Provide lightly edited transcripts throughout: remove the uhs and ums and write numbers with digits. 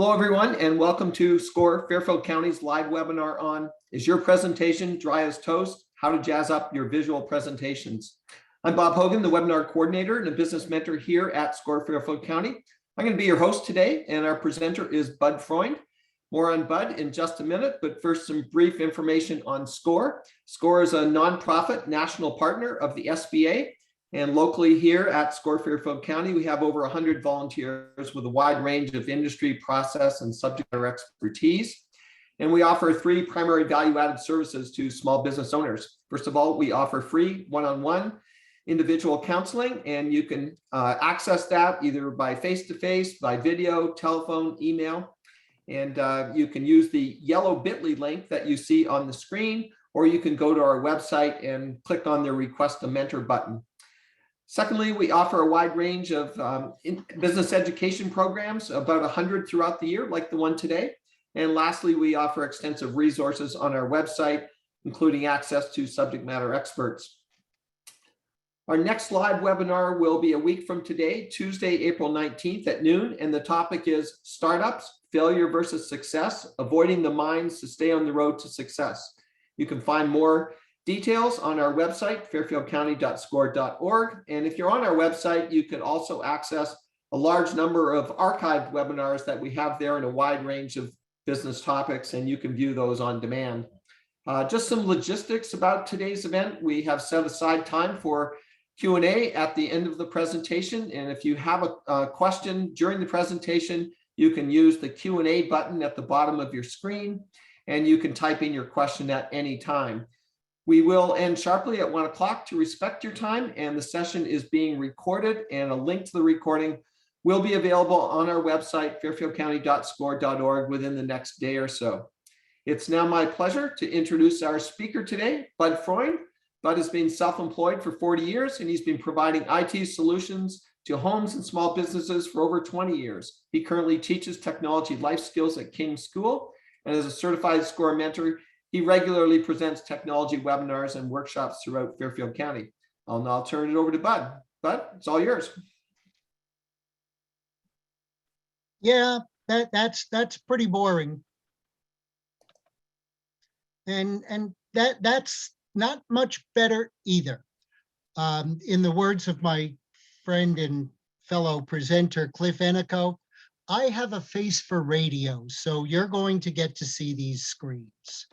Hello, everyone, and welcome to SCORE, Fairfield County's live webinar on Is Your Presentation Dry as Toast? How to Jazz Up Your Visual Presentations. I'm Bob Hogan, the webinar coordinator and a business mentor here at SCORE Fairfield County. I'm going to be your host today, and our presenter is Bud Freund. More on Bud in just a minute, but first some brief information on SCORE. SCORE is a nonprofit national partner of the SBA. And locally here at SCORE Fairfield County, we have over 100 volunteers with a wide range of industry, process, and subject matter expertise. And we offer three primary value-added services to small business owners. First of all, we offer free one-on-one individual counseling, and you can access that either by face-to-face, by video, telephone, email. And you can use the yellow bit.ly link that you see on the screen, or you can go to our website and click on the Request a Mentor button. Secondly, we offer a wide range of business education programs, about 100 throughout the year, like the one today. And lastly, we offer extensive resources on our website, including access to subject matter experts. Our next live webinar will be a week from today, Tuesday, April 19th at noon, and the topic is Startups, Failure versus Success, Avoiding the Mines to Stay on the Road to Success. You can find more details on our website, fairfieldcounty.score.org. And if you're on our website, you can also access a large number of archived webinars that we have there in a wide range of business topics, and you can view those on demand. Just some logistics about today's event. We have set aside time for Q&A at the end of the presentation. And if you have a question during the presentation, you can use the Q&A button at the bottom of your screen, and you can type in your question at any time. We will end sharply at 1 o'clock to respect your time, and the session is being recorded, and a link to the recording will be available on our website, fairfieldcounty.score.org, within the next day or so. It's now my pleasure to introduce our speaker today, Bud Freund. Bud has been self-employed for 40 years, and he's been providing IT solutions to homes and small businesses for over 20 years. He currently teaches technology life skills at King's School, and as a certified SCORE mentor, he regularly presents technology webinars and workshops throughout Fairfield County. I'll now turn it over to Bud. Bud, it's all yours. Yeah, that's pretty boring. And that's not much better either. In the words of my friend and fellow presenter, Cliff Enico, I have a face for radio, so you're going to get to see these screens.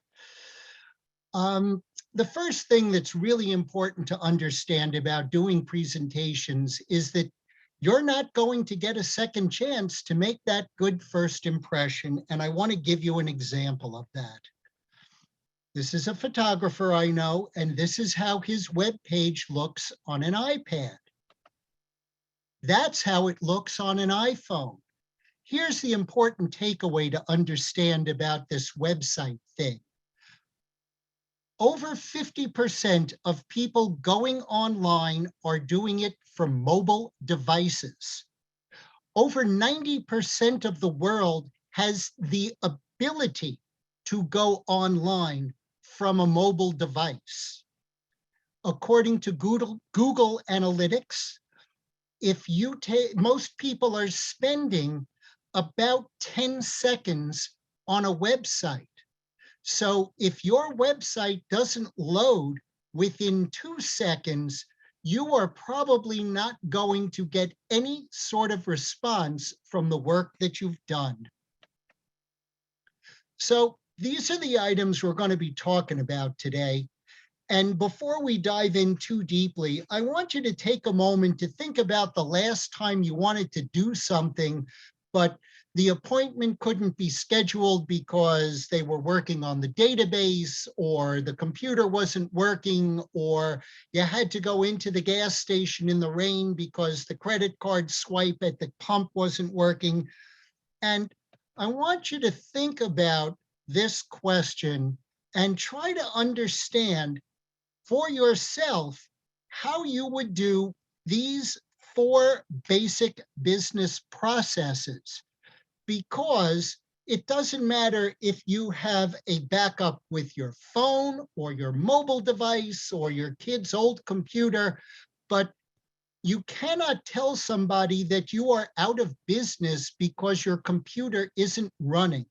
The first thing that's really important to understand about doing presentations is that you're not going to get a second chance to make that good first impression, and I want to give you an example of that. This is a photographer I know, and this is how his webpage looks on an iPad. That's how it looks on an iPhone. Here's the important takeaway to understand about this website thing. Over 50% of people going online are doing it from mobile devices. Over 90% of the world has the ability to go online from a mobile device. According to Google Analytics, most people are spending about 10 seconds on a website. So if your website doesn't load within 2 seconds, you are probably not going to get any sort of response from the work that you've done. So these are the items we're going to be talking about today. And before we dive in too deeply, I want you to take a moment to think about the last time you wanted to do something, but the appointment couldn't be scheduled because they were working on the database, or the computer wasn't working, or you had to go into the gas station in the rain because the credit card swipe at the pump wasn't working. And I want you to think about this question and try to understand for yourself how you would do these 4 basic business processes. Because it doesn't matter if you have a backup with your phone or your mobile device or your kid's old computer, but You cannot tell somebody that you are out of business because your computer isn't running.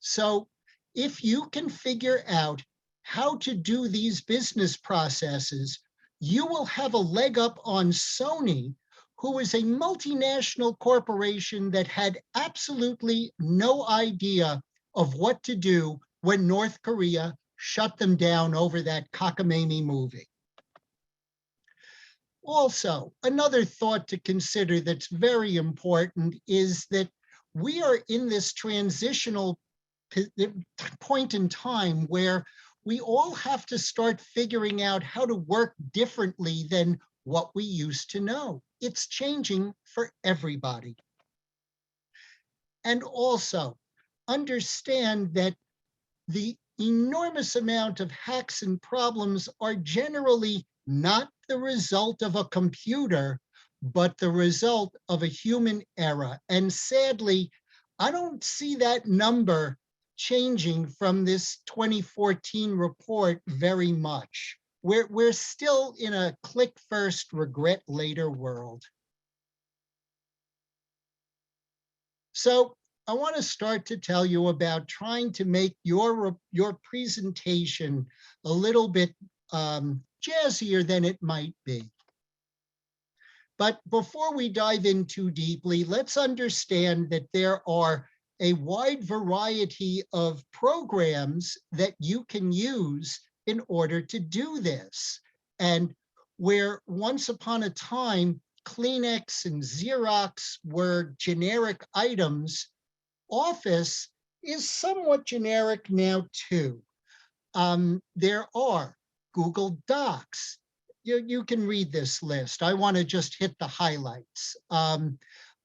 So if you can figure out how to do these business processes, you will have a leg up on Sony, who is a multinational corporation that had absolutely no idea of what to do when North Korea shut them down over that cockamamie movie. Also, another thought to consider that's very important is that we are in this transitional point in time where we all have to start figuring out how to work differently than what we used to know. It's changing for everybody. And also, understand that the enormous amount of hacks and problems are generally not the result of a computer, but the result of a human error. And sadly, I don't see that number changing from this 2014 report very much. We're still in a click first, regret later world. So I want to start to tell you about trying to make your presentation a little bit jazzier than it might be. But before we dive in too deeply, let's understand that there are a wide variety of programs that you can use in order to do this. And where once upon a time, Kleenex and Xerox were generic items, Office is somewhat generic now too. There are Google Docs. You can read this list. I want to just hit the highlights. On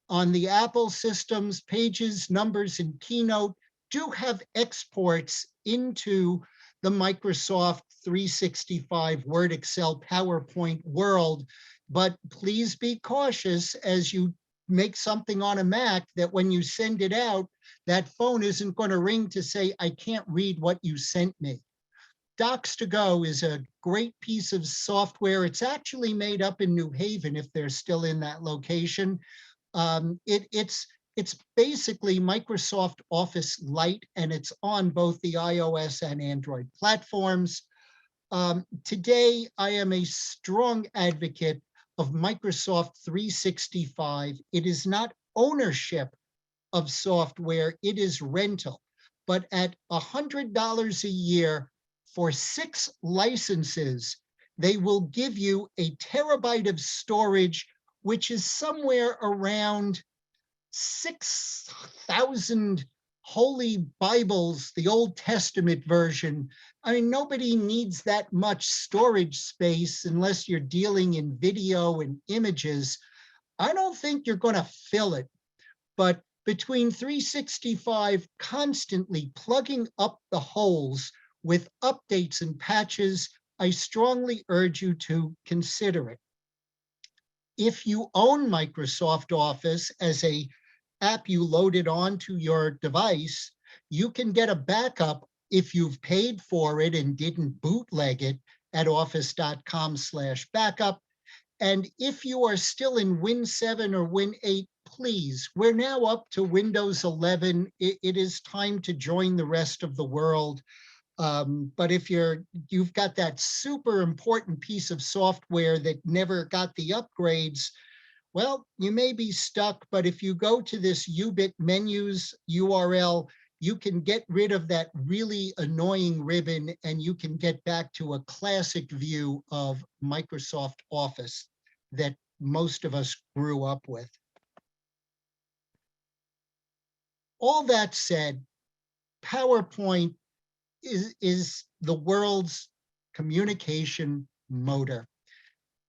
the Apple systems, Pages, Numbers, and Keynote do have exports into the Microsoft 365 Word, Excel, PowerPoint world, but please be cautious as you make something on a Mac that when you send it out, that phone isn't going to ring to say, I can't read what you sent me. Docs2Go is a great piece of software. It's actually made up in New Haven, if they're still in that location. It's basically Microsoft Office Lite, and it's on both the iOS and Android platforms. Today, I am a strong advocate of Microsoft 365. It is not ownership of software, it is rental. But at $100 a year for 6 licenses, they will give you a terabyte of storage, which is somewhere around 6,000 Holy Bibles, the Old Testament version. I mean, nobody needs that much storage space unless you're dealing in video and images. I don't think you're going to fill it, but between 365 constantly plugging up the holes with updates and patches, I strongly urge you to consider it. If you own Microsoft Office as a app you loaded onto your device, you can get a backup if you've paid for it and didn't bootleg it at office.com/backup. And if you are still in Win 7 or Win 8, please, we're now up to Windows 11. It is time to join the rest of the world. But if you've got that super important piece of software that never got the upgrades, well, you may be stuck, but if you go to this Ubit menus URL, you can get rid of that really annoying ribbon and you can get back to a classic view of Microsoft Office that most of us grew up with. All that said, PowerPoint is the world's communication motor.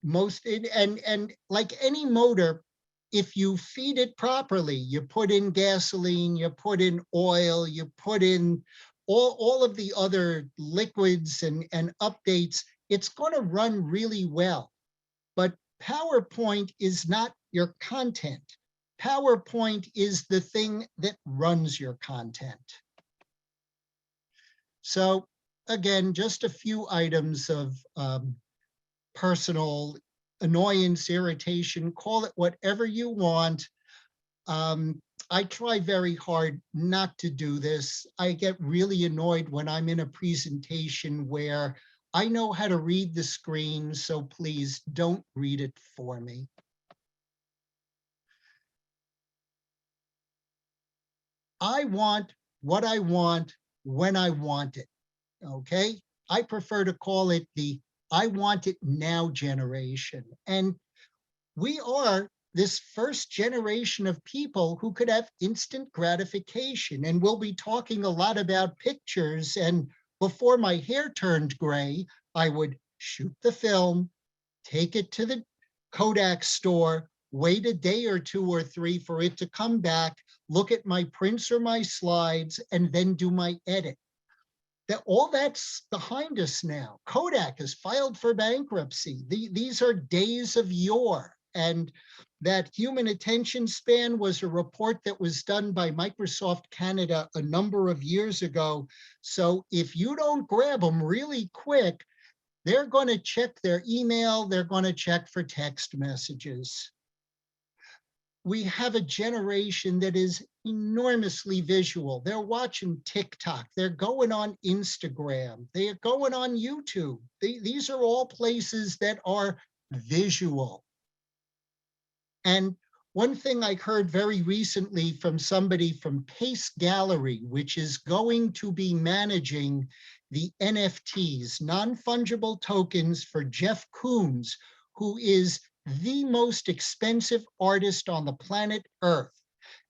And like any motor, if you feed it properly, you put in gasoline, you put in oil, you put in all of the other liquids and updates, it's going to run really well. But PowerPoint is not your content. PowerPoint is the thing that runs your content. So again, just a few items of personal annoyance, irritation, call it whatever you want. I try very hard not to do this. I get really annoyed when I'm in a presentation where I know how to read the screen, so please don't read it for me. I want what I want when I want it, okay? I prefer to call it the I want it now generation. And we are this first generation of people who could have instant gratification. And we'll be talking a lot about pictures. And before my hair turned gray, I would shoot the film, take it to the Kodak store, wait a day or 2 or 3 for it to come back, look at my prints or my slides, and then do my edit. All that's behind us now. Kodak has filed for bankruptcy. These are days of yore. And that human attention span was a report that was done by Microsoft Canada a number of years ago. So if you don't grab them really quick, they're going to check their email, they're going to check for text messages. We have a generation that is enormously visual. They're watching TikTok, they're going on Instagram, they're going on YouTube. These are all places that are visual. And one thing I heard very recently from somebody from Pace Gallery, which is going to be managing the NFTs, non-fungible tokens, for Jeff Koons, who is the most expensive artist on the planet Earth.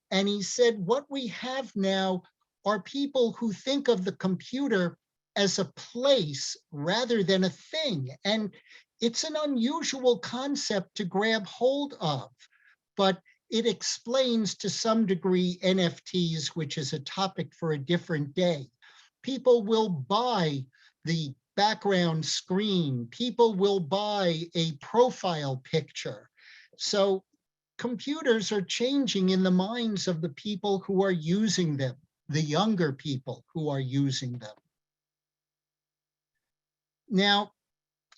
And he said, what we have now are people who think of the computer as a place rather than a thing. And it's an unusual concept to grab hold of, but it explains to some degree NFTs, which is a topic for a different day. People will buy the background screen. People will buy a profile picture. So computers are changing in the minds of the people who are using them, the younger people who are using them. Now,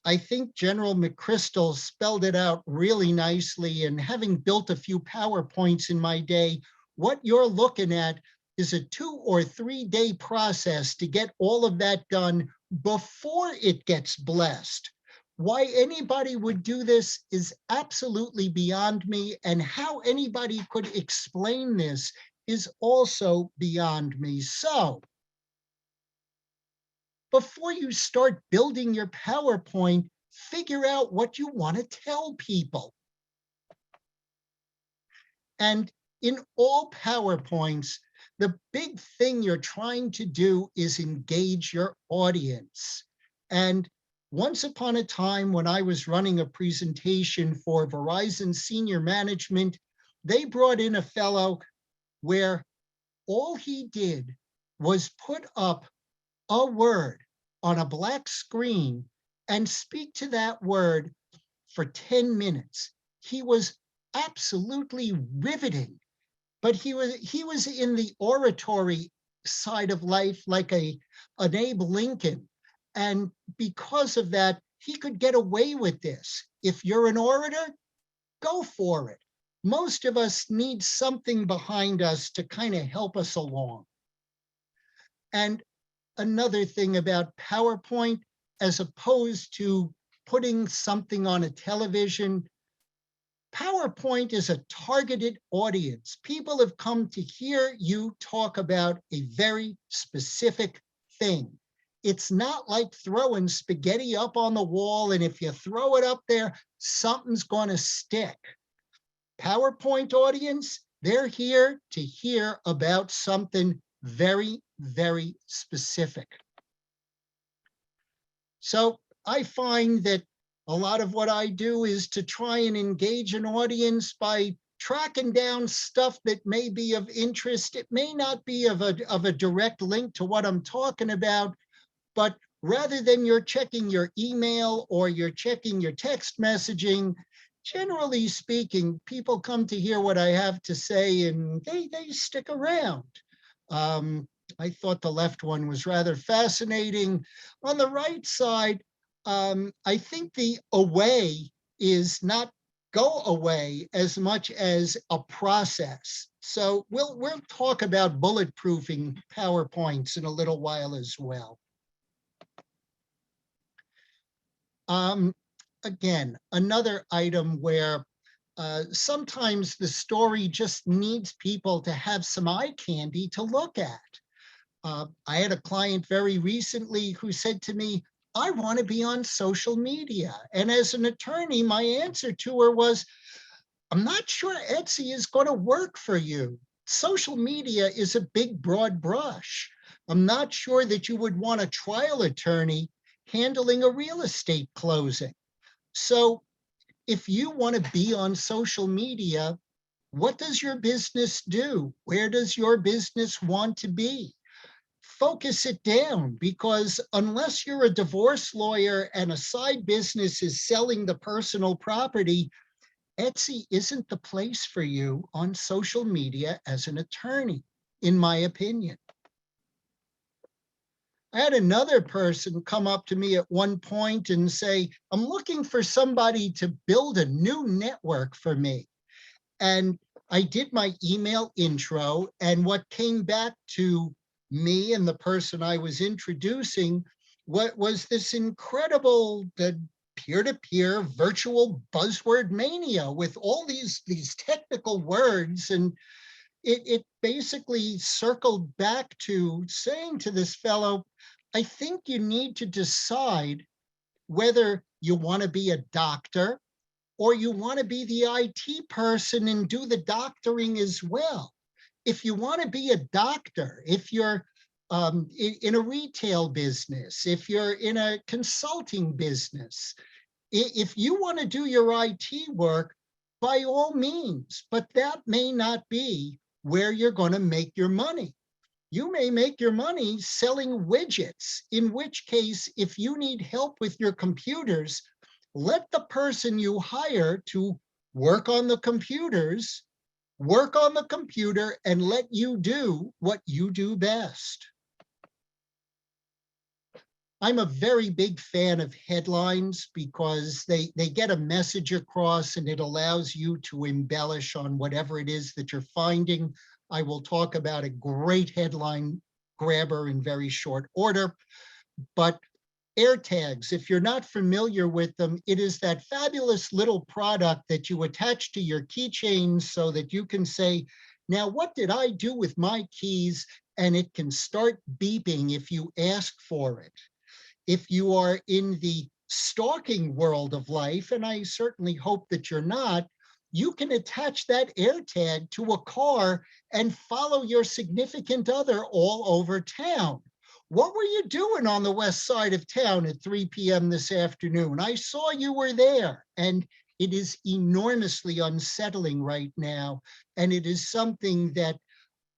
I think General McChrystal spelled it out really nicely, and having built a few PowerPoints in my day, what you're looking at is a 2 or 3 day process to get all of that done before it gets blessed. Why anybody would do this is absolutely beyond me, and how anybody could explain this is also beyond me. So, before you start building your PowerPoint, figure out what you want to tell people. And in all PowerPoints, the big thing you're trying to do is engage your audience. And once upon a time, when I was running a presentation for Verizon senior management, they brought in a fellow where all he did was put up a word on a black screen and speak to that word for 10 minutes. He was absolutely riveting, but he was in the oratory side of life like an Abe Lincoln. And because of that, he could get away with this. If you're an orator, go for it. Most of us need something behind us to kind of help us along. And another thing about PowerPoint, as opposed to putting something on a television, PowerPoint is a targeted audience. People have come to hear you talk about a very specific thing. It's not like throwing spaghetti up on the wall, and if you throw it up there, something's going to stick. PowerPoint audience, they're here to hear about something very, very specific. So I find that a lot of what I do is to try and engage an audience by tracking down stuff that may be of interest. It may not be of a direct link to what I'm talking about, but rather than you're checking your email or you're checking your text messaging, generally speaking, people come to hear what I have to say and they stick around. I thought the left one was rather fascinating. On the right side, I think the away is not go away as much as a process. So we'll talk about bulletproofing PowerPoints in a little while as well. Again, another item where sometimes the story just needs people to have some eye candy to look at. I had a client very recently who said to me, I want to be on social media. And as an attorney, my answer to her was, I'm not sure Etsy is going to work for you. Social media is a big, broad brush. I'm not sure that you would want a trial attorney handling a real estate closing. So if you want to be on social media, what does your business do? Where does your business want to be? Focus it down, because unless you're a divorce lawyer and a side business is selling the personal property, Etsy isn't the place for you on social media as an attorney, in my opinion. I had another person come up to me at one point and say, I'm looking for somebody to build a new network for me. And I did my email intro, and what came back to me and the person I was introducing, what was this incredible peer-to-peer virtual buzzword mania with all these technical words. And it basically circled back to saying to this fellow, I think you need to decide whether you want to be a doctor or you want to be the IT person and do the doctoring as well. If you want to be a doctor, if you're in a retail business, if you're in a consulting business, if you want to do your IT work, by all means, but that may not be where you're going to make your money. You may make your money selling widgets, in which case, if you need help with your computers, let the person you hire to work on the computers, work on the computer and let you do what you do best. I'm a very big fan of headlines because they get a message across and it allows you to embellish on whatever it is that you're finding. I will talk about a great headline grabber in very short order, but AirTags, if you're not familiar with them, it is that fabulous little product that you attach to your keychains so that you can say, now what did I do with my keys? And it can start beeping if you ask for it. If you are in the stalking world of life, and I certainly hope that you're not, you can attach that AirTag to a car and follow your significant other all over town. What were you doing on the west side of town at 3 p.m. this afternoon? I saw you were there. And it is enormously unsettling right now. And it is something that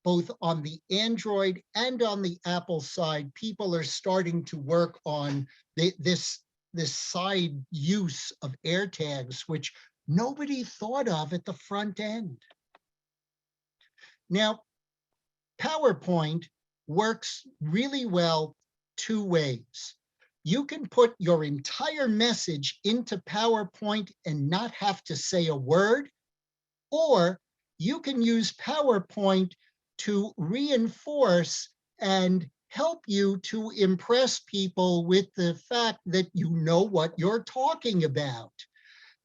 both on the Android and on the Apple side, people are starting to work on this side use of AirTags, which nobody thought of at the front end. Now, PowerPoint works really well two ways. You can put your entire message into PowerPoint and not have to say a word, or you can use PowerPoint to reinforce and help you to impress people with the fact that you know what you're talking about.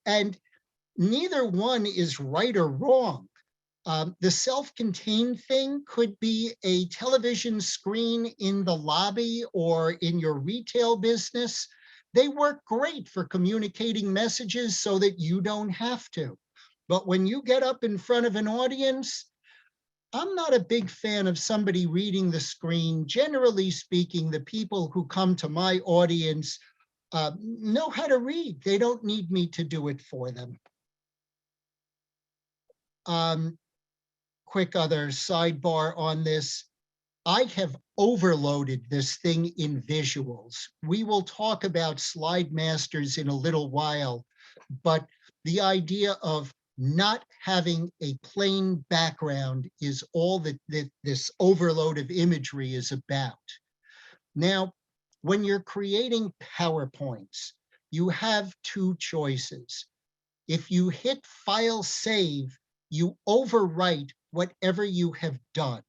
And neither one is right or wrong. The self-contained thing could be a television screen in the lobby or in your retail business. They work great for communicating messages so that you don't have to. But when you get up in front of an audience, I'm not a big fan of somebody reading the screen. Generally speaking, the people who come to my audience know how to read. They don't need me to do it for them. Quick other sidebar on this. I have overloaded this thing in visuals. We will talk about slide masters in a little while, but the idea of not having a plain background is all that this overload of imagery is about. Now, when you're creating PowerPoints, you have two choices. If you hit File Save, you overwrite whatever you have done.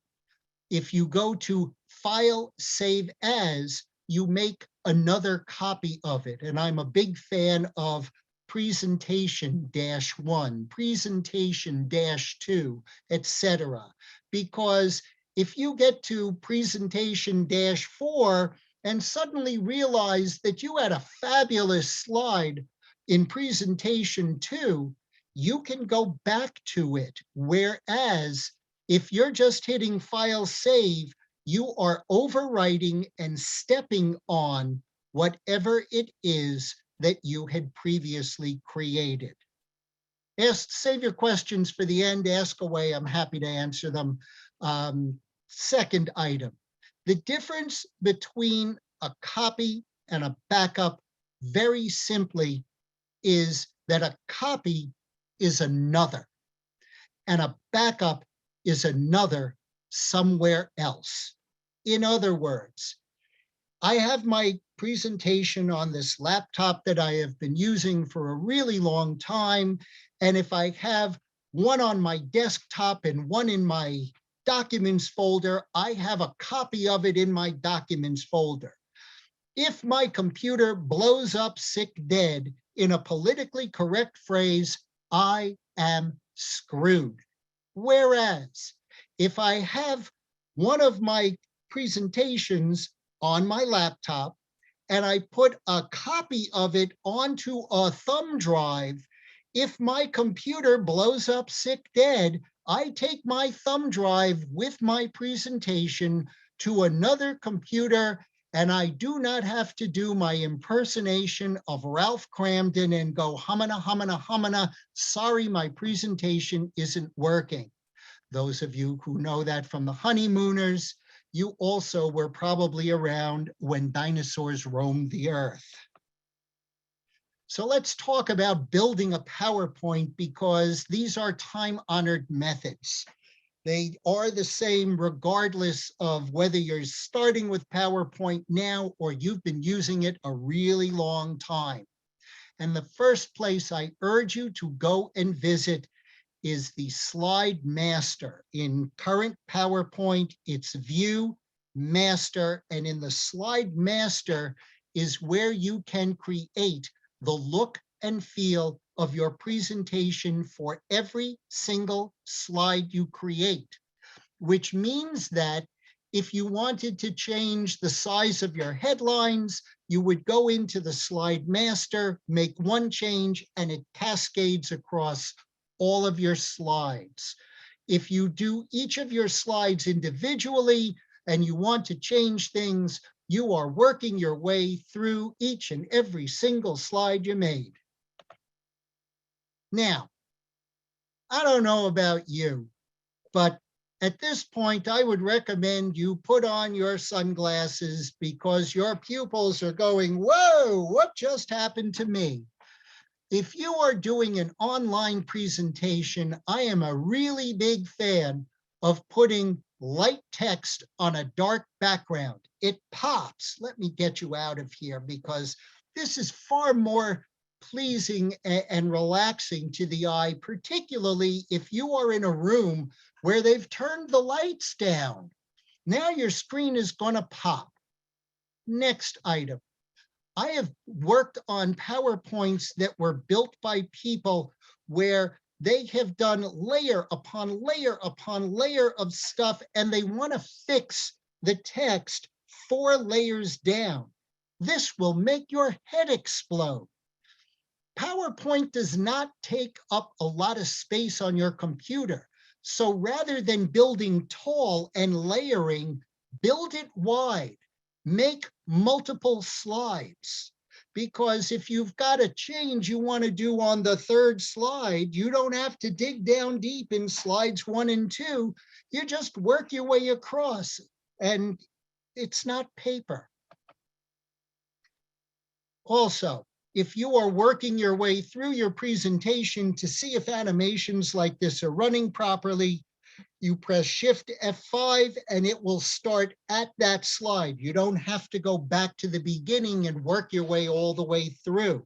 If you go to File Save As, you make another copy of it. And I'm a big fan of presentation-1, presentation-2, etc. Because if you get to presentation-4 and suddenly realize that you had a fabulous slide in presentation 2, you can go back to it. Whereas if you're just hitting File Save, you are overwriting and stepping on whatever it is that you had previously created. Save your questions for the end, ask away, I'm happy to answer them. Second item, the difference between a copy and a backup, very simply, is that a copy is another, and a backup is another somewhere else. In other words, I have my presentation on this laptop that I have been using for a really long time, and if I have one on my desktop and one in my documents folder, I have a copy of it in my documents folder. If my computer blows up sick dead, in a politically correct phrase, I am screwed. Whereas if I have one of my presentations on my laptop and I put a copy of it onto a thumb drive, if my computer blows up sick dead, I take my thumb drive with my presentation to another computer, and I do not have to do my impersonation of Ralph Cramden and go humana, humana, humana, sorry, my presentation isn't working. Those of you who know that from the honeymooners, you also were probably around when dinosaurs roamed the earth. So let's talk about building a PowerPoint, because these are time-honored methods. They are the same regardless of whether you're starting with PowerPoint now or you've been using it a really long time. And the first place I urge you to go and visit is the Slide Master. In current PowerPoint, it's View, Master, and in the Slide Master is where you can create the look and feel of your presentation for every single slide you create, which means that if you wanted to change the size of your headlines, you would go into the Slide Master, make one change, and it cascades across all of your slides. If you do each of your slides individually and you want to change things, you are working your way through each and every single slide you made. Now, I don't know about you, but at this point, I would recommend you put on your sunglasses, because your pupils are going, whoa, what just happened to me? If you are doing an online presentation, I am a really big fan of putting light text on a dark background. It pops. Let me get you out of here, because this is far more pleasing and relaxing to the eye, particularly if you are in a room where they've turned the lights down. Now your screen is going to pop. Next item. I have worked on PowerPoints that were built by people where they have done layer upon layer upon layer of stuff, and they want to fix the text 4 layers down. This will make your head explode. PowerPoint does not take up a lot of space on your computer. So rather than building tall and layering, build it wide. Make multiple slides, because if you've got a change you want to do on the 3rd slide, you don't have to dig down deep in slides 1 and 2. You just work your way across, and it's not paper. Also, if you are working your way through your presentation to see if animations like this are running properly, you press Shift F5 and it will start at that slide. You don't have to go back to the beginning and work your way all the way through.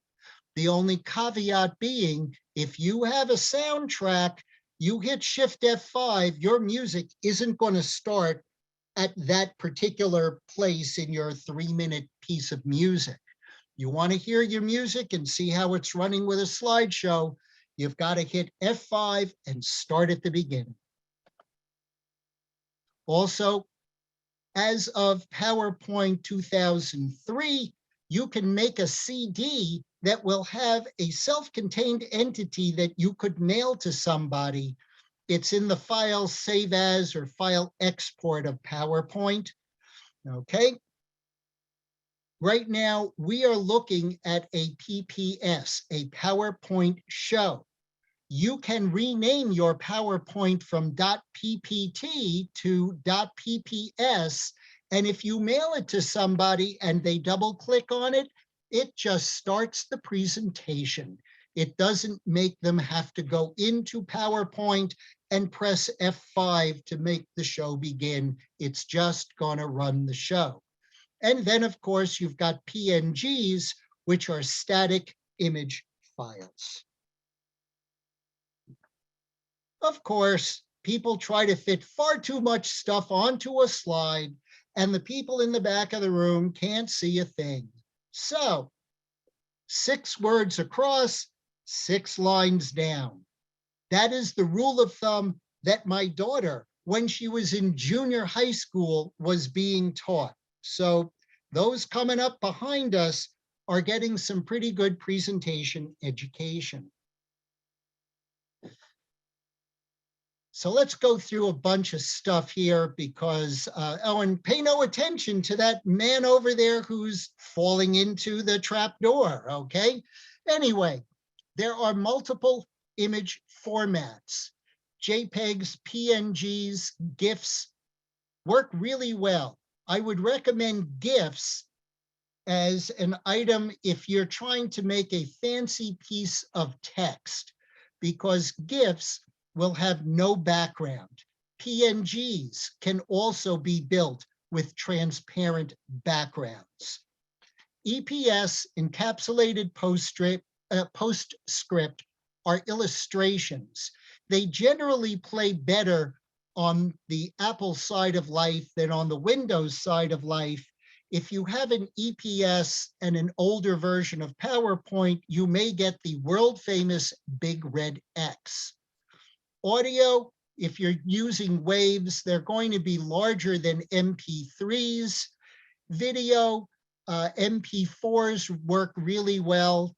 The only caveat being, If you have a soundtrack, you hit Shift F5, your music isn't going to start at that particular place in your 3-minute piece of music. You want to hear your music and see how it's running with a slideshow, you've got to hit F5 and start at the beginning. Also, as of PowerPoint 2003, you can make a CD that will have a self-contained entity that you could mail to somebody. It's in the file save as or file export of PowerPoint. Okay. Right now, we are looking at a PPS, a PowerPoint show. You can rename your PowerPoint from .ppt to .pps, and if you mail it to somebody and they double click on it, it just starts the presentation. It doesn't make them have to go into PowerPoint and press F5 to make the show begin. It's just gonna run the show. And then, of course, you've got PNGs, which are static image files. Of course, people try to fit far too much stuff onto a slide, and the people in the back of the room can't see a thing. So, 6 words across, 6 lines down. That is the rule of thumb that my daughter, when she was in junior high school, was being taught. So those coming up behind us are getting some pretty good presentation education. So let's go through a bunch of stuff here because, oh, and pay no attention to that man over there who's falling into the trap door, okay? Anyway, there are multiple image formats. JPEGs, PNGs, GIFs work really well. I would recommend GIFs as an item if you're trying to make a fancy piece of text, because GIFs will have no background. PNGs can also be built with transparent backgrounds. EPS, encapsulated postscript, are illustrations. They generally play better on the Apple side of life than on the Windows side of life. If you have an EPS and an older version of PowerPoint, you may get the world famous big red X. Audio, if you're using waves, they're going to be larger than MP3s. Video, MP4s work really well.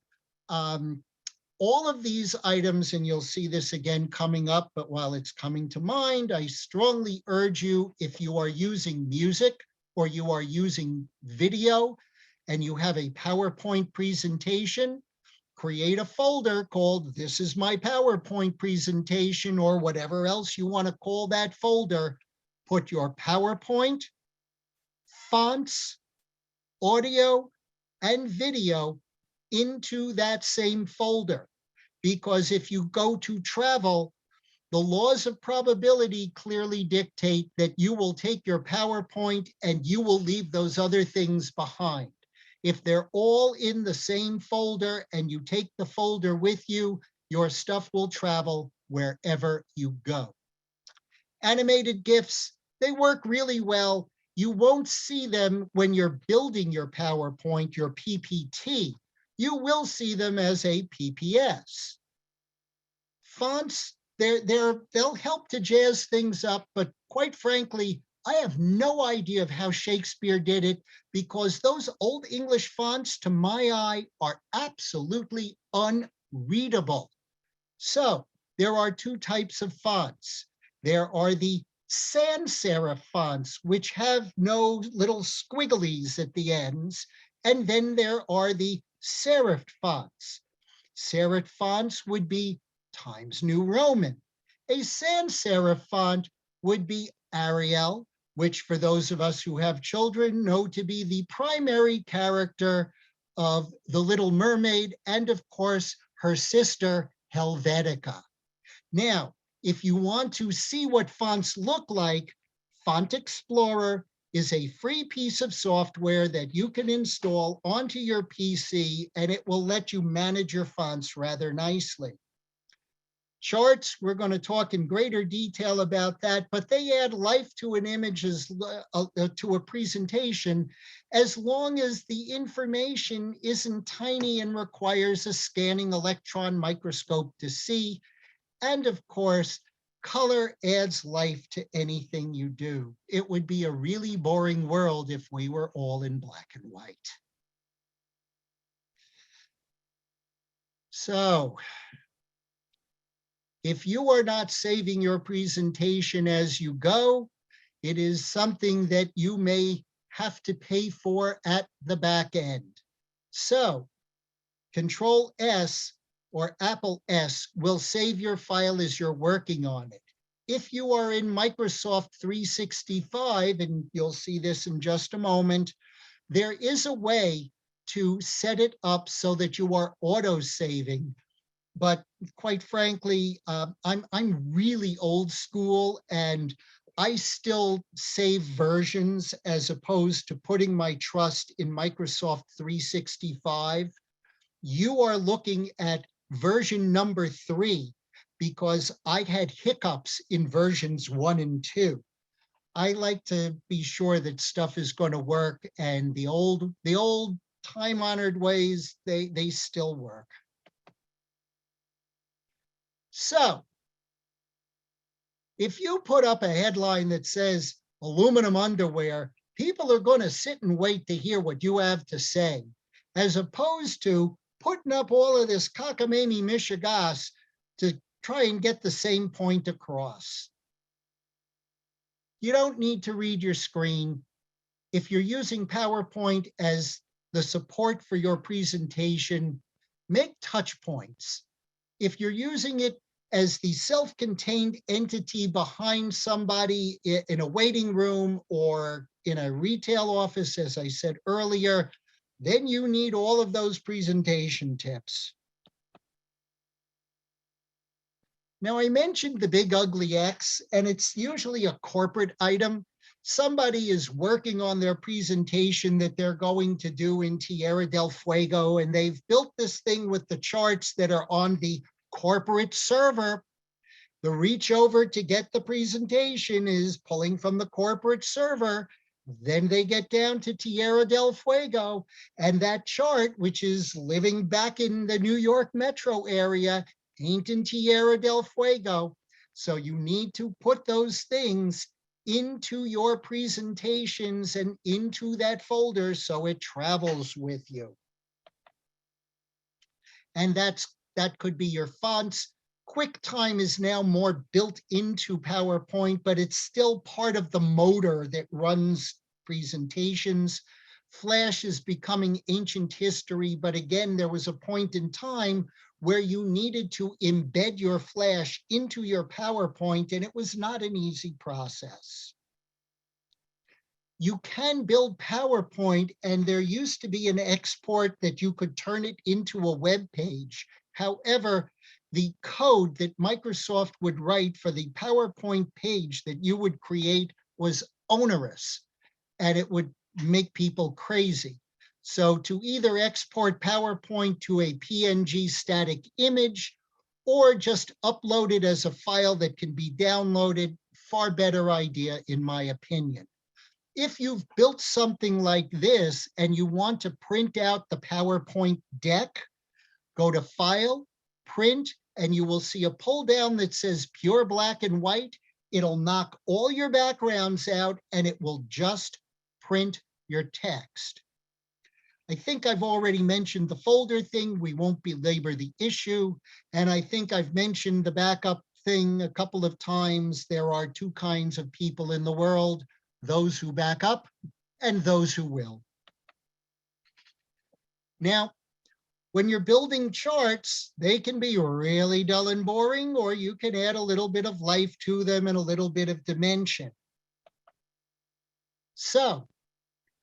All of these items, and you'll see this again coming up, but while it's coming to mind, I strongly urge you, if you are using music or you are using video and you have a PowerPoint presentation, create a folder called "This is my PowerPoint presentation," or whatever else you want to call that folder. Put your PowerPoint, fonts, audio, and video into that same folder. Because if you go to travel, the laws of probability clearly dictate that you will take your PowerPoint and you will leave those other things behind. If they're all in the same folder and you take the folder with you, your stuff will travel wherever you go. Animated GIFs, they work really well. You won't see them when you're building your PowerPoint, your PPT. You will see them as a PPS. Fonts, they'll help to jazz things up, but quite frankly, I have no idea of how Shakespeare did it, because those old English fonts, to my eye, are absolutely unreadable. So there are 2 types of fonts. There are the sans serif fonts, which have no little squigglies at the ends. And then there are the serif fonts. Serif fonts would be Times New Roman. A sans serif font would be Arial, which for those of us who have children know to be the primary character of The Little Mermaid, and of course, her sister, Helvetica. Now, if you want to see what fonts look like, Font Explorer is a free piece of software that you can install onto your PC, and it will let you manage your fonts rather nicely. Charts, we're going to talk in greater detail about that, but they add life to an image to a presentation, as long as the information isn't tiny and requires a scanning electron microscope to see. And of course, color adds life to anything you do. It would be a really boring world if we were all in black and white. So, if you are not saving your presentation as you go, it is something that you may have to pay for at the back end. So Control S or Apple S will save your file as you're working on it. If you are in Microsoft 365, and you'll see this in just a moment, there is a way to set it up so that you are auto-saving. But quite frankly, I'm really old school, and I still save versions as opposed to putting my trust in Microsoft 365. You are looking at version number 3 because I had hiccups in versions 1 and 2. I like to be sure that stuff is going to work, and the old time-honored ways, they still work. So if you put up a headline that says aluminum underwear, people are going to sit and wait to hear what you have to say, as opposed to putting up all of this cockamamie mishigas to try and get the same point across. You don't need to read your screen. If you're using PowerPoint as the support for your presentation, make touch points. If you're using it as the self-contained entity behind somebody in a waiting room or in a retail office, as I said earlier, then you need all of those presentation tips. Now, I mentioned the big ugly X, and it's usually a corporate item. Somebody is working on their presentation that they're going to do in Tierra del Fuego, and they've built this thing with the charts that are on the corporate server. The reach over to get the presentation is pulling from the corporate server. Then they get down to Tierra del Fuego, and that chart, which is living back in the New York metro area, ain't in Tierra del Fuego. So you need to put those things into your presentations and into that folder so it travels with you. And that could be your fonts. QuickTime is now more built into PowerPoint, but it's still part of the motor that runs presentations. Flash is becoming ancient history, but again, there was a point in time where you needed to embed your Flash into your PowerPoint, and it was not an easy process. You can build PowerPoint, and there used to be an export that you could turn it into a web page. However, the code that Microsoft would write for the PowerPoint page that you would create was onerous, and it would make people crazy. So to either export PowerPoint to a PNG static image or just upload it as a file that can be downloaded, far better idea in my opinion. If you've built something like this and you want to print out the PowerPoint deck, go to File, Print, and you will see a pull down that says pure black and white. It'll knock all your backgrounds out and it will just print your text. I think I've already mentioned the folder thing. We won't belabor the issue. And I think I've mentioned the backup thing a couple of times. There are two kinds of people in the world, those who back up and those who will. Now, when you're building charts, they can be really dull and boring, or you can add a little bit of life to them and a little bit of dimension. So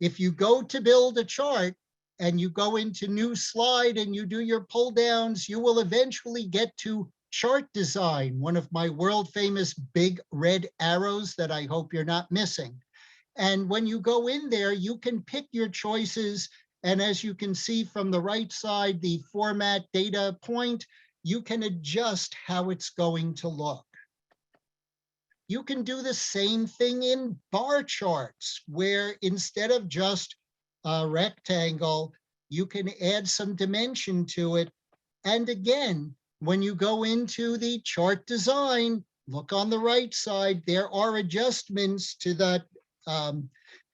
if you go to build a chart and you go into new slide and you do your pull downs, you will eventually get to chart design, one of my world famous big red arrows that I hope you're not missing. And when you go in there, you can pick your choices. And as you can see from the right side, the format data point, you can adjust how it's going to look. You can do the same thing in bar charts, where instead of just a rectangle, you can add some dimension to it. And again, when you go into the chart design, look on the right side, there are adjustments to that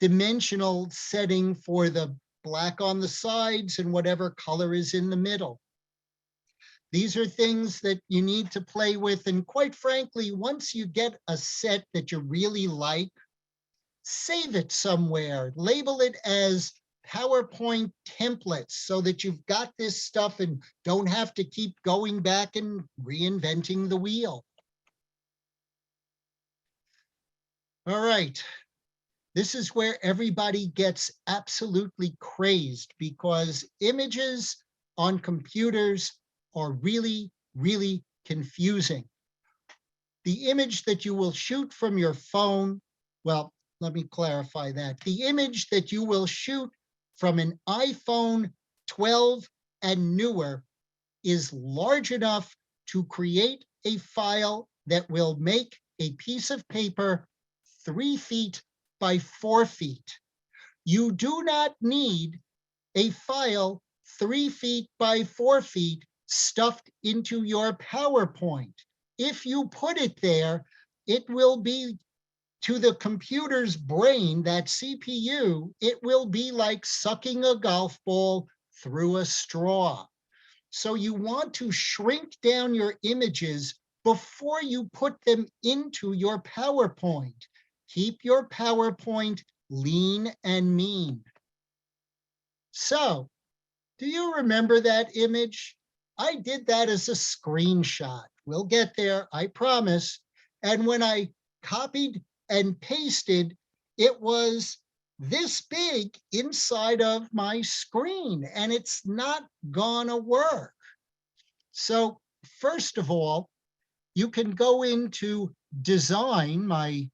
dimensional setting for the black on the sides and whatever color is in the middle. These are things that you need to play with. And quite frankly, once you get a set that you really like, save it somewhere, label it as PowerPoint templates so that you've got this stuff and don't have to keep going back and reinventing the wheel. All right. This is where everybody gets absolutely crazed, because images on computers are really, really confusing. The image that you will shoot from your phone, well, let me clarify that. The image that you will shoot from an iPhone 12 and newer is large enough to create a file that will make a piece of paper 3 feet by 4 feet. You do not need a file 3 feet by 4 feet stuffed into your PowerPoint. If you put it there, it will be, to the computer's brain, that CPU, it will be like sucking a golf ball through a straw. So you want to shrink down your images before you put them into your PowerPoint. Keep your PowerPoint lean and mean. So, do you remember that image? I did that as a screenshot. We'll get there, I promise. And when I copied and pasted, it was this big inside of my screen, and it's not gonna work. So first of all, you can go into design, my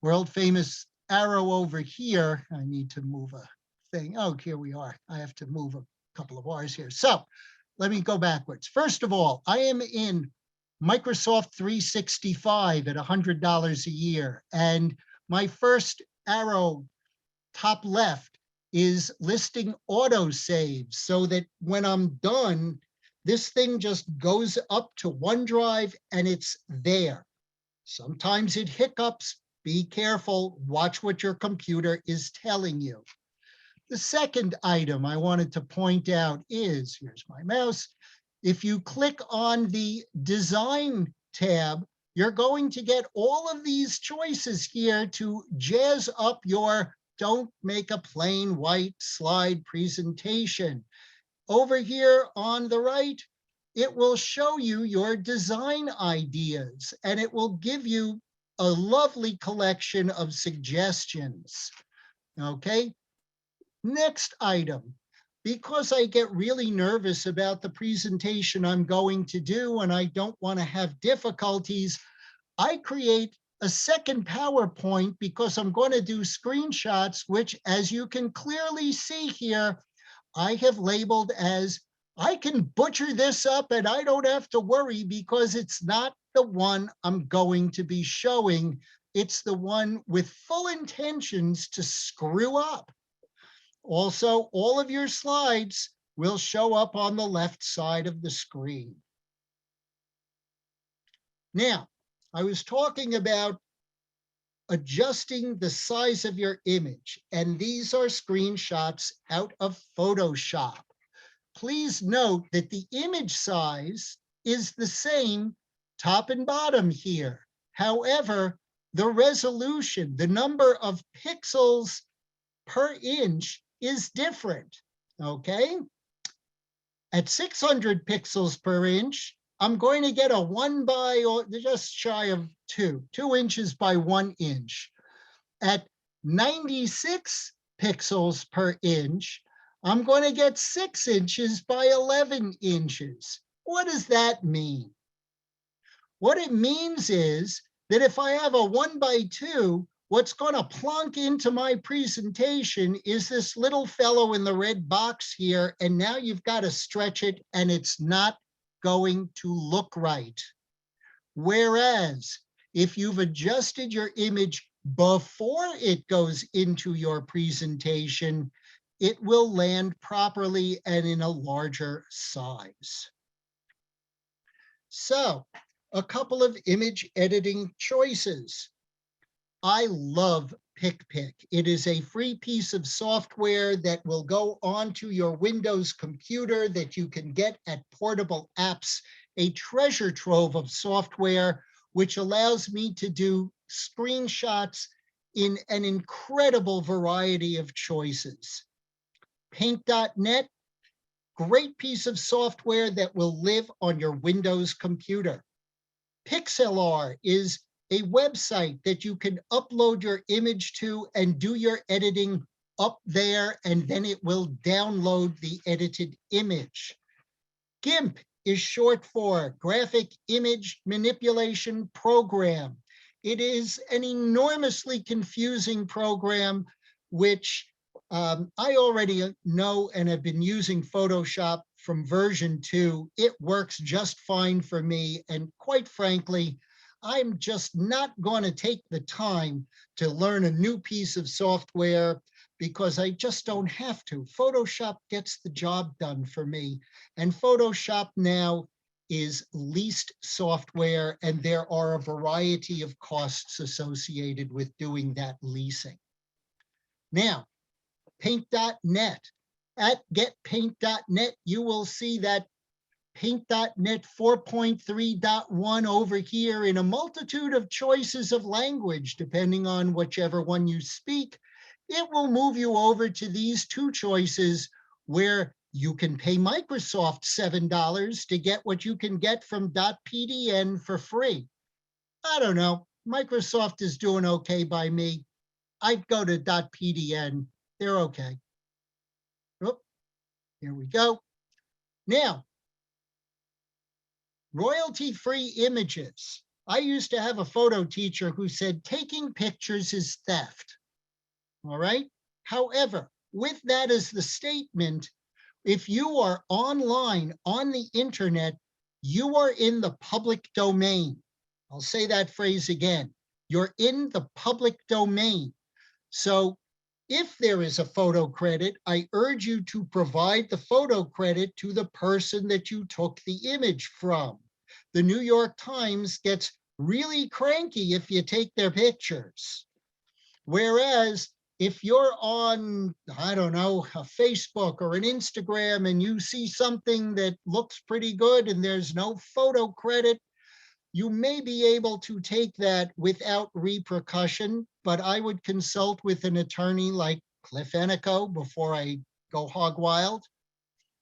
world famous arrow over here. I need to move a thing. Oh, here we are. I have to move a couple of bars here. So let me go backwards. First of all, I am in Microsoft 365 at $100 a year. And my first arrow, top left, is listing autosaves so that when I'm done, this thing just goes up to OneDrive and it's there. Sometimes it hiccups. Be careful. Watch what your computer is telling you. The second item I wanted to point out is, here's my mouse. If you click on the design tab, you're going to get all of these choices here to jazz up your don't make a plain white slide presentation. Over here on the right, it will show you your design ideas, and it will give you a lovely collection of suggestions. Okay, next item. Because I get really nervous about the presentation I'm going to do and I don't want to have difficulties, I create a second PowerPoint because I'm going to do screenshots, which, as you can clearly see here, I have labeled as, I can butcher this up and I don't have to worry because it's not the one I'm going to be showing. It's the one with full intentions to screw up. Also, all of your slides will show up on the left side of the screen. Now, I was talking about adjusting the size of your image, and these are screenshots out of Photoshop. Please note that the image size is the same top and bottom here. However, the resolution, the number of pixels per inch is different, okay? At 600 pixels per inch, I'm going to get a 1 by, or just shy of 2 inches by 1 inch. At 96 pixels per inch, I'm going to get 6 inches by 11 inches. What does that mean? What it means is that if I have a 1 by 2, what's going to plunk into my presentation is this little fellow in the red box here, and now you've got to stretch it, and it's not going to look right. Whereas if you've adjusted your image before it goes into your presentation, it will land properly and in a larger size. So, a couple of image editing choices. I love PicPic. It is a free piece of software that will go onto your Windows computer that you can get at Portable Apps, a treasure trove of software which allows me to do screenshots in an incredible variety of choices. Paint.net, great piece of software that will live on your Windows computer. Pixlr is a website that you can upload your image to and do your editing up there, and then it will download the edited image. GIMP is short for Graphic Image Manipulation Program. It is an enormously confusing program, which I already know and have been using Photoshop from version 2. It works just fine for me, and quite frankly, I'm just not going to take the time to learn a new piece of software because I just don't have to. Photoshop gets the job done for me. And Photoshop now is leased software, and there are a variety of costs associated with doing that leasing. Now, Paint.net. At getpaint.net, you will see that Paint.net 4.3.1 over here in a multitude of choices of language, depending on whichever one you speak. It will move you over to these two choices where you can pay Microsoft $7 to get what you can get from .pdn for free. I don't know, Microsoft is doing okay by me. I'd go to .pdn, they're okay. Oh, here we go. Now, royalty-free images. I used to have a photo teacher who said taking pictures is theft. All right. However, with that as the statement, if you are online on the internet, you are in the public domain. I'll say that phrase again. You're in the public domain. So if there is a photo credit, I urge you to provide the photo credit to the person that you took the image from. The New York Times gets really cranky if you take their pictures. Whereas if you're on, I don't know, a Facebook or an Instagram and you see something that looks pretty good and there's no photo credit, you may be able to take that without repercussion, but I would consult with an attorney like Cliff Enico before I go hog wild.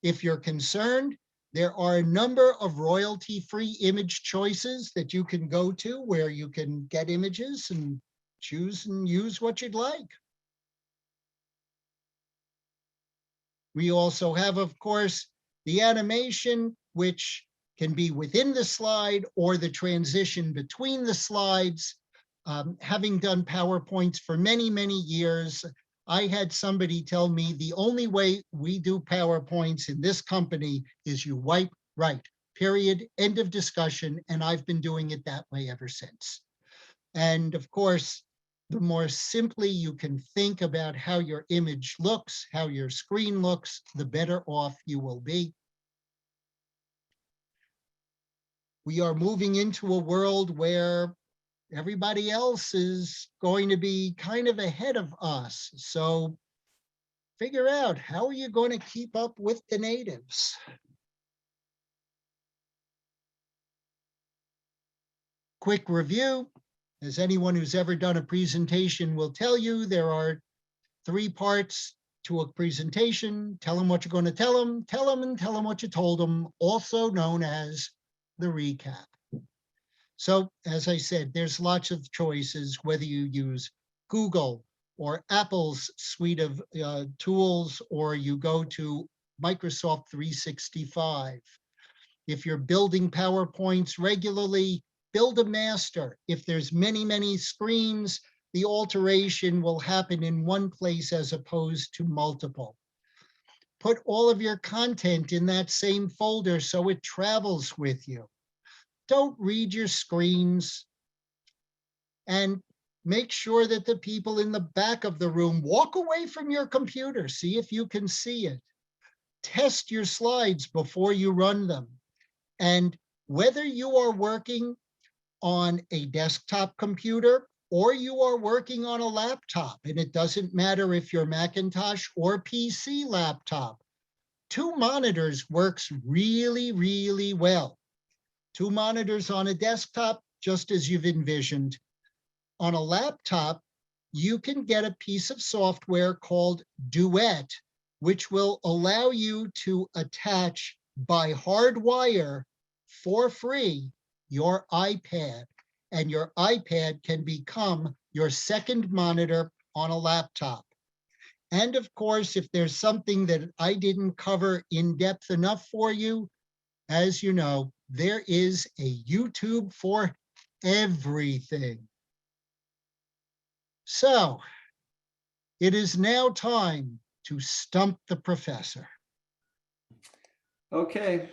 If you're concerned, there are a number of royalty-free image choices that you can go to where you can get images and choose and use what you'd like. We also have, of course, the animation, which can be within the slide or the transition between the slides. Having done PowerPoints for many, many years, I had somebody tell me the only way we do PowerPoints in this company is you wipe right, period, end of discussion, and I've been doing it that way ever since. And of course, the more simply you can think about how your image looks, how your screen looks, the better off you will be. We are moving into a world where everybody else is going to be kind of ahead of us. So figure out, how are you going to keep up with the natives? Quick review. As anyone who's ever done a presentation will tell you, there are 3 parts to a presentation. Tell them what you're going to tell them, and tell them what you told them, also known as the recap. So, as I said, there's lots of choices, whether you use Google or Apple's suite of tools, or you go to Microsoft 365. If you're building PowerPoints regularly, build a master. If there's many, many screens, the alteration will happen in one place as opposed to multiple. Put all of your content in that same folder so it travels with you. Don't read your screens, and make sure that the people in the back of the room walk away from your computer. See if you can see it. Test your slides before you run them. And whether you are working on a desktop computer or you are working on a laptop, and it doesn't matter if you're Macintosh or PC laptop, 2 monitors works really, really well. 2 monitors on a desktop, just as you've envisioned. On a laptop, you can get a piece of software called Duet, which will allow you to attach by hardwire for free your iPad, and your iPad can become your second monitor on a laptop. And of course, if there's something that I didn't cover in depth enough for you, as you know, there is a YouTube for everything. So it is now time to stump the professor. Okay,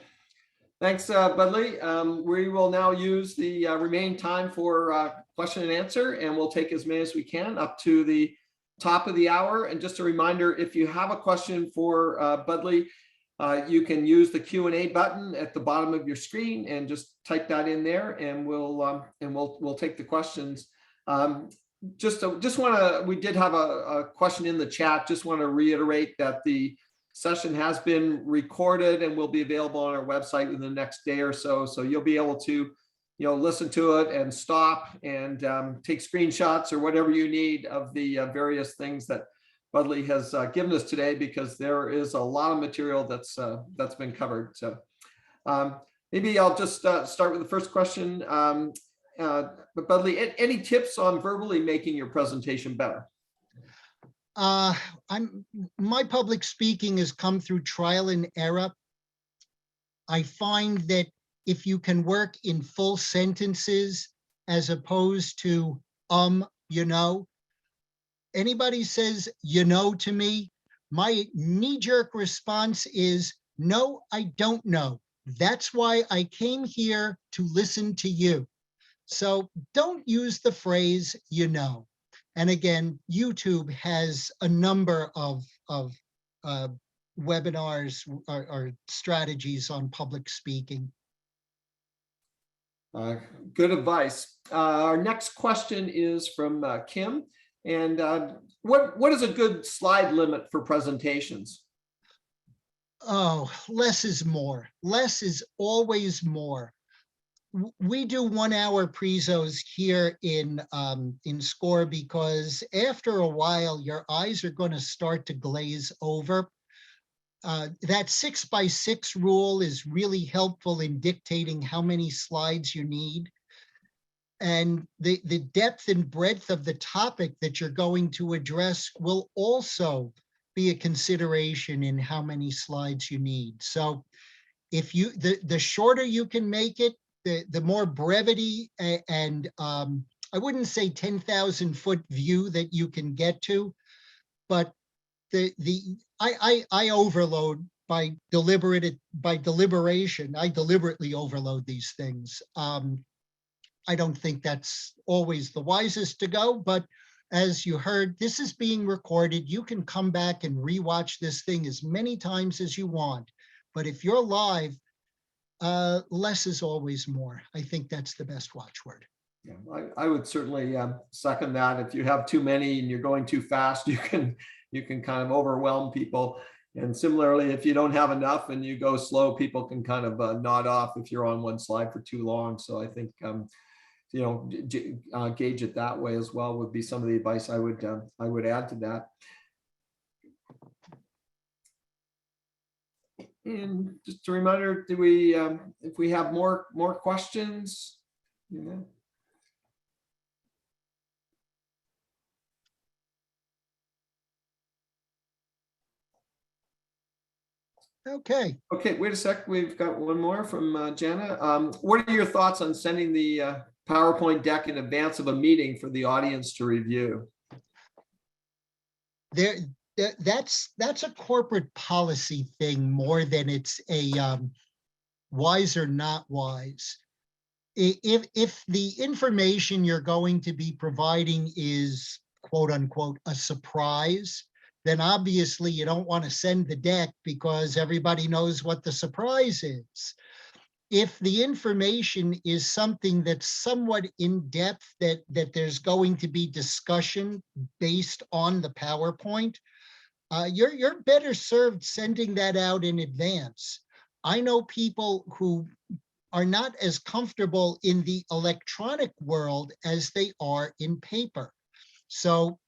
thanks, Budley. We will now use the remaining time for question and answer, and we'll take as many as we can up to the top of the hour. And just a reminder, if you have a question for Budley, you can use the Q&A button at the bottom of your screen and just type that in there, and we'll take the questions. We did have a question in the chat. Just want to reiterate that the session has been recorded and will be available on our website in the next day or so. So you'll be able to, listen to it and stop and take screenshots or whatever you need of the various things that Budley has given us today, because there is a lot of material that's been covered. So maybe I'll just start with the first question. But Budley, any tips on verbally making your presentation better? My public speaking has come through trial and error. I find that if you can work in full sentences as opposed to anybody says to me, my knee-jerk response is, no, I don't know. That's why I came here to listen to you. So don't use the phrase, And again, YouTube has a number of webinars or strategies on public speaking. Good advice. Our next question is from Kim. And what is a good slide limit for presentations? Oh, less is more. Less is always more. We do 1 hour prezos here in SCORE because after a while, your eyes are going to start to glaze over. That 6x6 rule is really helpful in dictating how many slides you need. And the depth and breadth of the topic that you're going to address will also be a consideration in how many slides you need. So if the shorter you can make it, the more brevity and I wouldn't say 10,000 foot view that you can get to, but I overload by deliberation. I deliberately overload these things. I don't think that's always the wisest to go, but as you heard, this is being recorded. You can come back and rewatch this thing as many times as you want. But if you're live, less is always more. I think that's the best watchword. Yeah, I would certainly second that. If you have too many and you're going too fast, you can kind of overwhelm people. And similarly, if you don't have enough and you go slow, people can kind of nod off if you're on one slide for too long. So I think gauge it that way as well would be some of the advice I would add to that. And just a reminder, do we if we have more questions? Okay. Okay, wait a sec. We've got one more from Jana. What are your thoughts on sending the PowerPoint deck in advance of a meeting for the audience to review? that's a corporate policy thing more than it's a wise or not wise. If the information you're going to be providing is quote unquote a surprise, then obviously you don't want to send the deck because everybody knows what the surprise is. If the information is something that's somewhat in depth, that there's going to be discussion based on the PowerPoint, you're better served sending that out in advance. I know people who are not as comfortable in the electronic world as they are in paper. So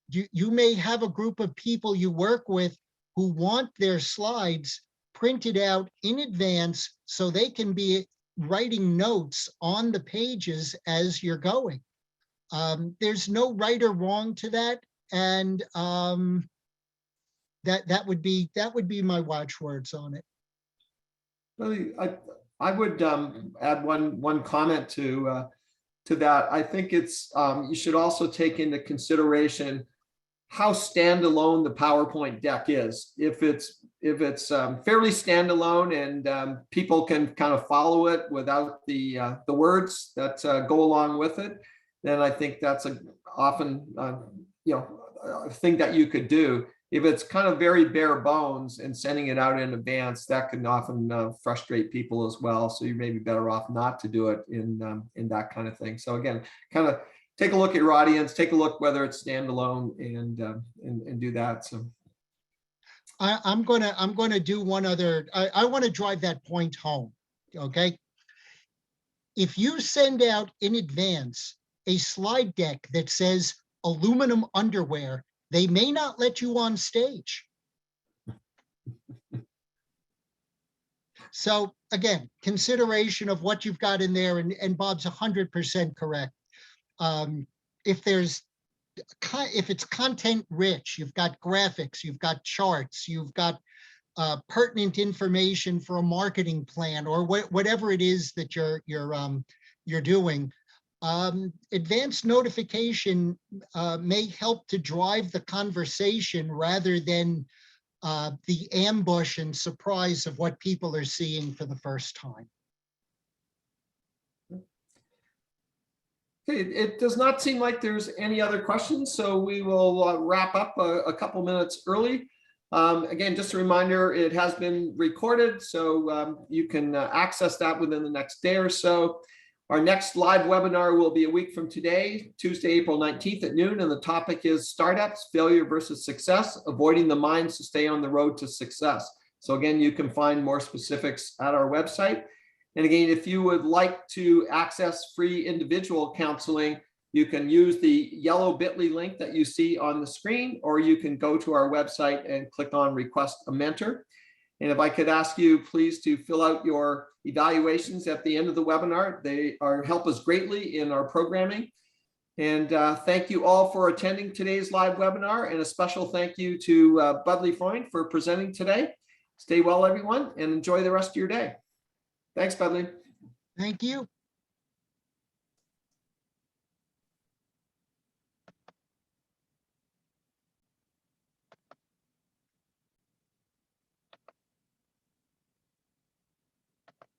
you may have a group of people you work with who want their slides printed out in advance so they can be writing notes on the pages as you're going. There's no right or wrong to that. And that would be my watchwords on it. Well, I would add one comment to that. I think it's you should also take into consideration how standalone the PowerPoint deck is. If it's fairly standalone and people can kind of follow it without the words that go along with it, then I think that's often a thing that you could do. If it's kind of very bare bones and sending it out in advance, that can often frustrate people as well. So you may be better off not to do it in that kind of thing. So again, kind of take a look at your audience, take a look whether it's standalone, and do that. So I'm gonna do one other. I want to drive that point home. Okay, if you send out in advance a slide deck that says aluminum underwear, they may not let you on stage. So again, consideration of what you've got in there, and Bob's 100% correct. If it's content rich, you've got graphics, you've got charts, you've got pertinent information for a marketing plan, or whatever it is that you're doing. Advanced notification may help to drive the conversation rather than the ambush and surprise of what people are seeing for the first time. Okay, it does not seem like there's any other questions, so we will wrap up a couple minutes early. Again, just a reminder, it has been recorded, so you can access that within the next day or so. Our next live webinar will be a week from today, Tuesday, April 19th at noon, and the topic is Startups, Failure versus Success, Avoiding the Mines to Stay on the Road to Success. So again, you can find more specifics at our website. And again, if you would like to access free individual counseling, you can use the yellow bit.ly link that you see on the screen, or you can go to our website and click on Request a Mentor. And if I could ask you please to fill out your evaluations at the end of the webinar. They help us greatly in our programming. And thank you all for attending today's live webinar, and a special thank you to Freund for presenting today. Stay well, everyone, and enjoy the rest of your day. Thanks, Budley. Thank you.